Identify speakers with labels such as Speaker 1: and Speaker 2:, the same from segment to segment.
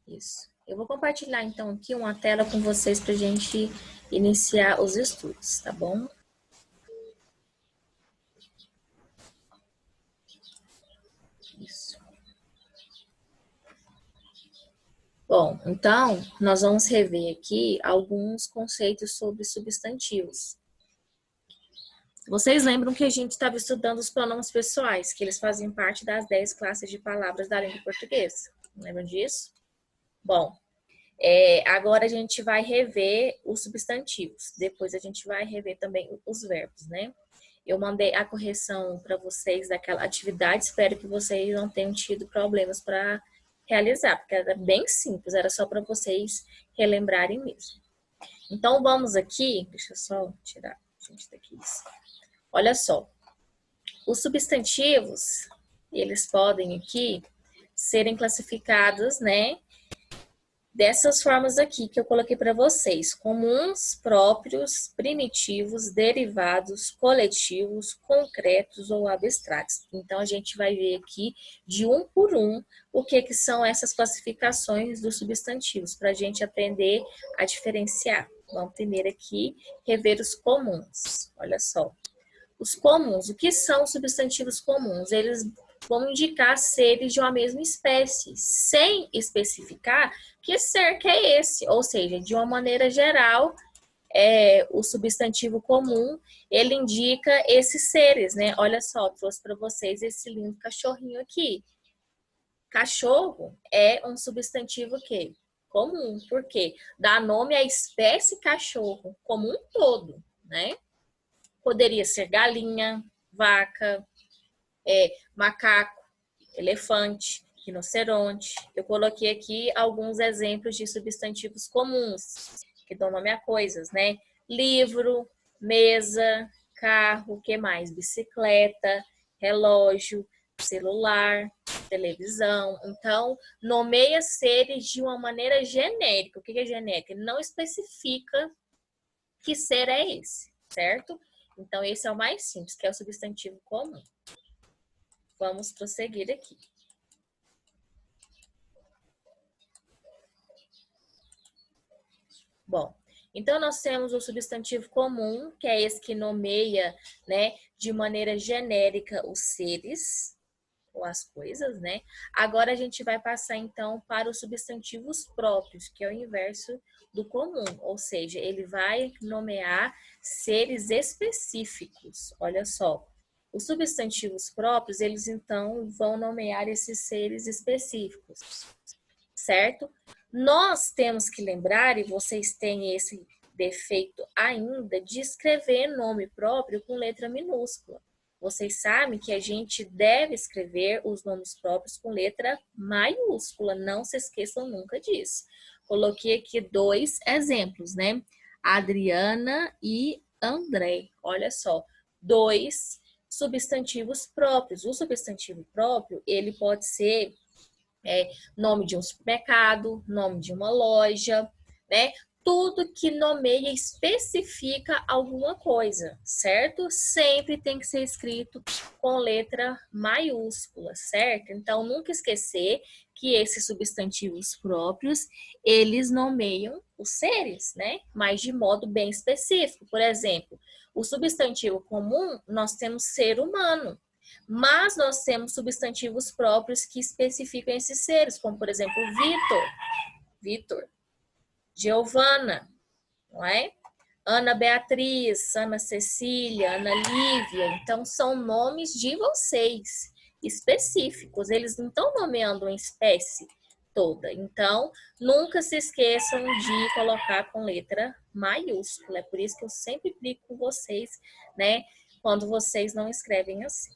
Speaker 1: Isso. Eu vou compartilhar, então, aqui uma tela com vocês para a gente iniciar os estudos, tá bom? Isso. Bom, então, nós vamos rever aqui alguns conceitos sobre substantivos. Vocês lembram que a gente estava estudando os pronomes pessoais, que eles fazem parte das 10 classes de palavras da língua portuguesa. Lembram disso? Bom, agora a gente vai rever os substantivos. Depois a gente vai rever também os verbos, né? Eu mandei a correção para vocês daquela atividade. Espero que vocês não tenham tido problemas para realizar, porque era bem simples, era só para vocês relembrarem mesmo. Então, vamos aqui, deixa eu só tirar a gente daqui. Olha só, os substantivos, eles podem aqui serem classificados, né, dessas formas aqui que eu coloquei para vocês: comuns, próprios, primitivos, derivados, coletivos, concretos ou abstratos. Então, a gente vai ver aqui, de um por um, o que são essas classificações dos substantivos, para a gente aprender a diferenciar. Vamos primeiro aqui rever os comuns. Olha só. Os comuns, o que são substantivos comuns? Eles vão indicar seres de uma mesma espécie, sem especificar que ser que é esse. Ou seja, de uma maneira geral, o substantivo comum, ele indica esses seres, né? Olha só, trouxe para vocês esse lindo cachorrinho aqui. Cachorro é um substantivo que comum, porque dá nome à espécie cachorro como um todo, né? Poderia ser galinha, vaca, macaco, elefante, rinoceronte. Eu coloquei aqui alguns exemplos de substantivos comuns, que dão nome a coisas, né? Livro, mesa, carro, que mais? Bicicleta, relógio, celular, televisão. Então, nomeia seres de uma maneira genérica. O que é genérica? Ele não especifica que ser é esse, certo? Então, esse é o mais simples, que é o substantivo comum. Vamos prosseguir aqui. Bom, então nós temos o substantivo comum, que é esse que nomeia, né, de maneira genérica os seres ou as coisas, né? Agora a gente vai passar então para os substantivos próprios, que é o inverso do comum, ou seja, ele vai nomear seres específicos. Olha só, os substantivos próprios, eles então vão nomear esses seres específicos, certo? Nós temos que lembrar, e vocês têm esse defeito ainda, de escrever nome próprio com letra minúscula. Vocês sabem que a gente deve escrever os nomes próprios com letra maiúscula, não se esqueçam nunca disso. Coloquei aqui 2 exemplos, né? Adriana e André. Olha só, 2 substantivos próprios. O substantivo próprio, ele pode ser nome de um supermercado, nome de uma loja, né? Tudo que nomeia especifica alguma coisa, certo? Sempre tem que ser escrito com letra maiúscula, certo? Então, nunca esquecer que esses substantivos próprios, eles nomeiam os seres, né? Mas de modo bem específico. Por exemplo, o substantivo comum, nós temos ser humano, mas nós temos substantivos próprios que especificam esses seres, como, por exemplo, Vitor, Giovana, não é? Ana Beatriz, Ana Cecília, Ana Lívia. Então, são nomes de vocês, específicos. Eles não estão nomeando uma espécie toda. Então, nunca se esqueçam de colocar com letra maiúscula. É por isso que eu sempre explico com vocês, né? Quando vocês não escrevem assim.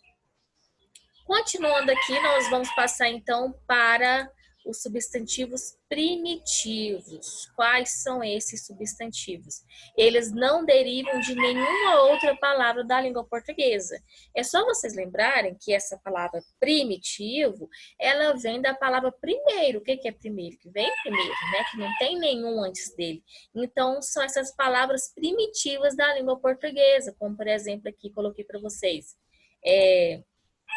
Speaker 1: Continuando aqui, nós vamos passar então para os substantivos primitivos. Quais são esses substantivos? Eles não derivam de nenhuma outra palavra da língua portuguesa. É só vocês lembrarem que essa palavra primitivo, ela vem da palavra primeiro. O que é primeiro? Que vem primeiro, né? Que não tem nenhum antes dele. Então, são essas palavras primitivas da língua portuguesa, como, por exemplo, aqui coloquei para vocês.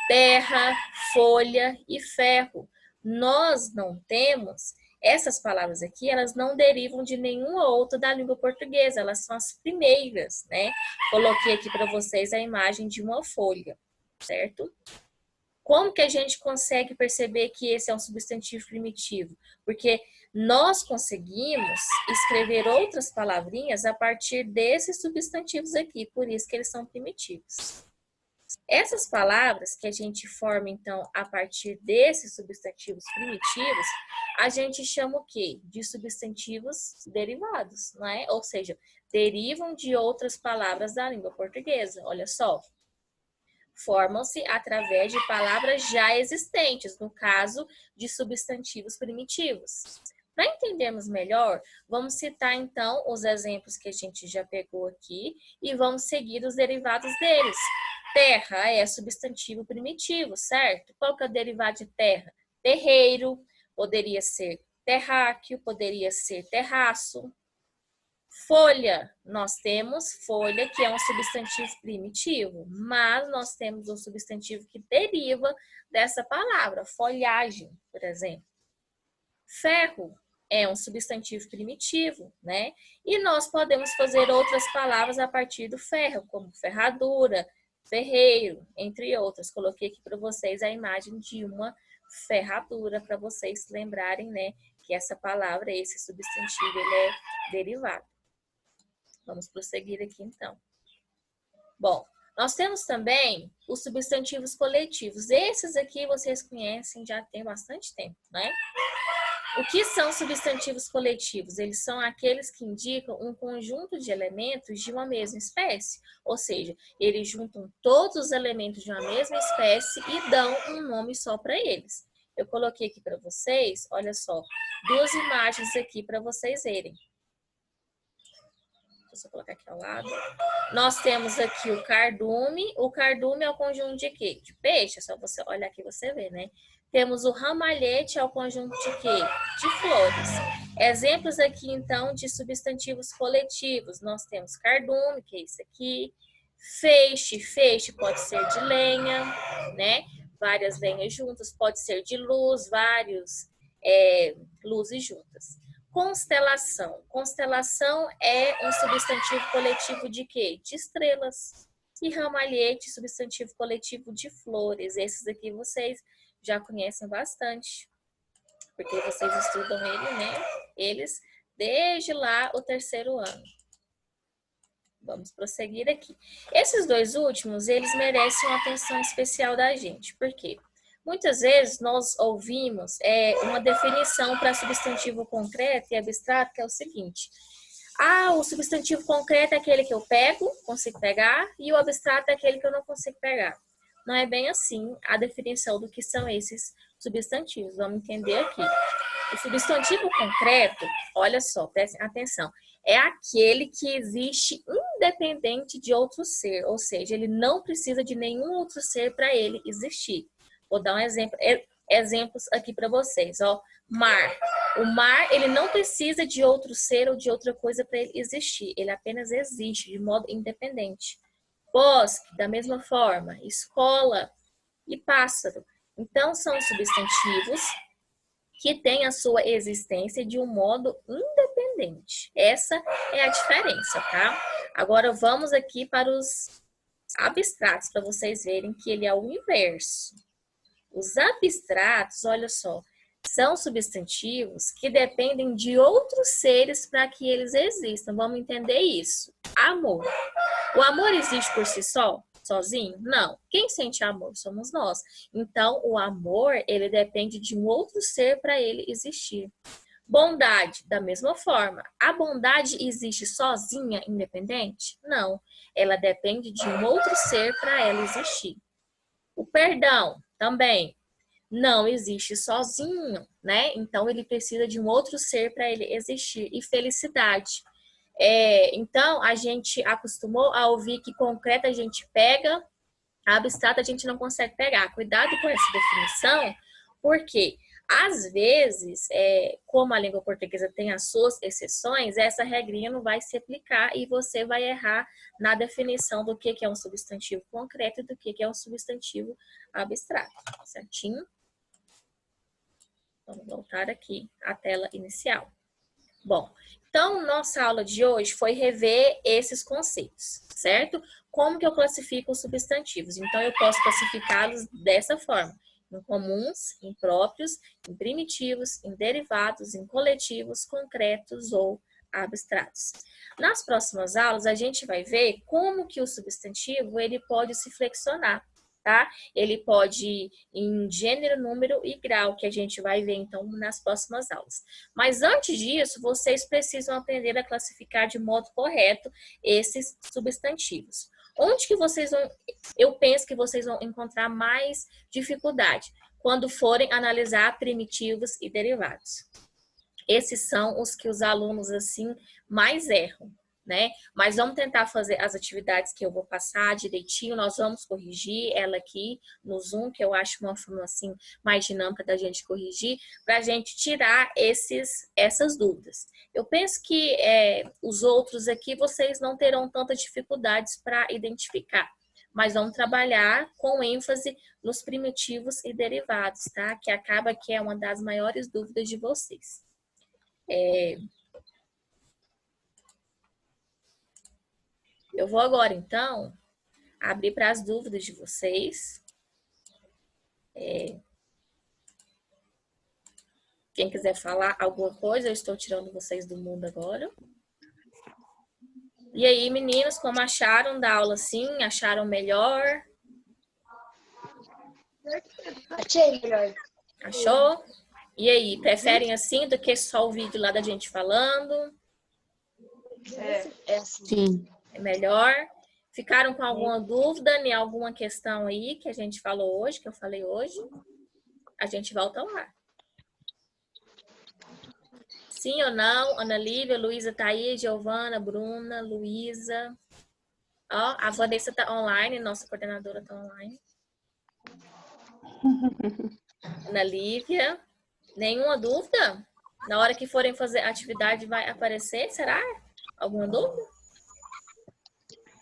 Speaker 1: Terra, folha e ferro. nós não temos, essas palavras aqui, elas não derivam de nenhuma outra da língua portuguesa, elas são as primeiras, né? Coloquei aqui para vocês a imagem de uma folha, certo? Como que a gente consegue perceber que esse é um substantivo primitivo? Porque nós conseguimos escrever outras palavrinhas a partir desses substantivos aqui, por isso que eles são primitivos. Essas palavras que a gente forma, então, a partir desses substantivos primitivos, a gente chama o quê? De substantivos derivados, não é? Ou seja, derivam de outras palavras da língua portuguesa. Olha só. Formam-se através de palavras já existentes, no caso de substantivos primitivos. Para entendermos melhor, vamos citar então os exemplos que a gente já pegou aqui e vamos seguir os derivados deles. Terra é substantivo primitivo, certo? Qual que é o derivado de terra? Terreiro, poderia ser terráqueo, poderia ser terraço. Folha, nós temos folha, que é um substantivo primitivo, mas nós temos um substantivo que deriva dessa palavra, folhagem, por exemplo. Ferro é um substantivo primitivo, né? E nós podemos fazer outras palavras a partir do ferro, como ferradura, ferreiro, entre outras. Coloquei aqui para vocês a imagem de uma ferradura, para vocês lembrarem, né, que essa palavra, esse substantivo, ele é derivado. Vamos prosseguir aqui, então. Bom, nós temos também os substantivos coletivos. Esses aqui vocês conhecem já tem bastante tempo, né? O que são substantivos coletivos? Eles são aqueles que indicam um conjunto de elementos de uma mesma espécie. Ou seja, eles juntam todos os elementos de uma mesma espécie e dão um nome só para eles. Eu coloquei aqui para vocês, olha só, duas imagens aqui para vocês verem. Deixa eu colocar aqui ao lado. Nós temos aqui o cardume. O cardume é o conjunto de quê? De peixe. É só você olhar aqui e você vê, né? Temos o ramalhete, é o conjunto de quê? De flores. Exemplos aqui, então, de substantivos coletivos. Nós temos cardume, que é isso aqui. Feixe. Feixe pode ser de lenha, né? Várias lenhas juntas. Pode ser de luz, vários luzes juntas. Constelação. Constelação é um substantivo coletivo de quê? De estrelas. E ramalhete, substantivo coletivo de flores. Esses aqui vocês já conhecem bastante, porque vocês estudam ele, né? Eles desde lá o terceiro ano. Vamos prosseguir aqui. Esses dois últimos, eles merecem uma atenção especial da gente. Por quê? Muitas vezes nós ouvimos uma definição para substantivo concreto e abstrato, que é o seguinte. O substantivo concreto é aquele que eu pego, consigo pegar, e o abstrato é aquele que eu não consigo pegar. Não é bem assim a definição do que são esses substantivos. Vamos entender aqui. O substantivo concreto, olha só, prestem atenção, é aquele que existe independente de outro ser, ou seja, ele não precisa de nenhum outro ser para ele existir. Vou dar um exemplo, exemplos aqui para vocês, ó. Mar. O mar, ele não precisa de outro ser ou de outra coisa para ele existir. Ele apenas existe de modo independente. Bosque, da mesma forma. Escola e pássaro. Então, são substantivos que têm a sua existência de um modo independente. Essa é a diferença, tá? Agora, vamos aqui para os abstratos, para vocês verem que ele é o inverso. Os abstratos, olha só, são substantivos que dependem de outros seres para que eles existam. Vamos entender isso. Amor. O amor existe por si só? Sozinho? Não. Quem sente amor somos nós. Então, o amor, ele depende de um outro ser para ele existir. Bondade, da mesma forma. A bondade existe sozinha, independente? Não. Ela depende de um outro ser para ela existir. O perdão, também, não existe sozinho, né? Então, ele precisa de um outro ser para ele existir. E felicidade. Então, a gente acostumou a ouvir que concreto a gente pega, abstrato a gente não consegue pegar. Cuidado com essa definição, porque às vezes, como a língua portuguesa tem as suas exceções, essa regrinha não vai se aplicar e você vai errar na definição do que é um substantivo concreto e do que é um substantivo abstrato, certinho? Vamos voltar aqui à tela inicial. Bom, então, nossa aula de hoje foi rever esses conceitos, certo? Como que eu classifico os substantivos? Então, eu posso classificá-los dessa forma: em comuns, impróprios, em primitivos, em derivados, em coletivos, concretos ou abstratos. Nas próximas aulas, a gente vai ver como que o substantivo ele pode se flexionar, tá? Ele pode ir em gênero, número e grau, que a gente vai ver então nas próximas aulas. Mas antes disso, vocês precisam aprender a classificar de modo correto esses substantivos. Onde que vocês vão, eu penso que vocês vão encontrar mais dificuldade? Quando forem analisar primitivos e derivados. Esses são os que os alunos assim mais erram, né? Mas vamos tentar fazer as atividades que eu vou passar direitinho. Nós vamos corrigir ela aqui no Zoom, que eu acho uma forma assim mais dinâmica da gente corrigir, para a gente tirar essas dúvidas. Eu penso que os outros aqui vocês não terão tantas dificuldades para identificar, mas vamos trabalhar com ênfase nos primitivos e derivados, tá? Que acaba que é uma das maiores dúvidas de vocês. Eu vou agora, então, abrir para as dúvidas de vocês. Quem quiser falar alguma coisa, eu estou tirando vocês do mundo agora. E aí, meninos, como acharam da aula assim? Acharam melhor?
Speaker 2: Achei melhor.
Speaker 1: Achou? E aí, preferem assim do que só o vídeo lá da gente falando?
Speaker 2: É assim.
Speaker 3: Sim.
Speaker 1: É melhor? Ficaram com alguma dúvida em alguma questão aí que a gente falou hoje, que eu falei hoje? A gente volta lá. Sim ou não? Ana Lívia, Luísa tá aí, Giovana, Bruna, Luísa. Ó, a Vanessa tá online, nossa coordenadora tá online. Ana Lívia, nenhuma dúvida? Na hora que forem fazer atividade vai aparecer, será? Alguma dúvida?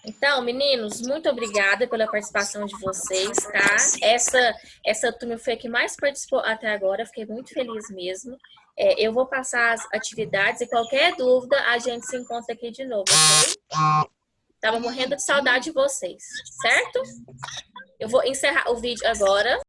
Speaker 1: Então, meninos, muito obrigada pela participação de vocês, tá? Essa turma foi a que mais participou até agora, fiquei muito feliz mesmo. Eu vou passar as atividades e qualquer dúvida a gente se encontra aqui de novo, ok? Tava morrendo de saudade de vocês, certo? Eu vou encerrar o vídeo agora.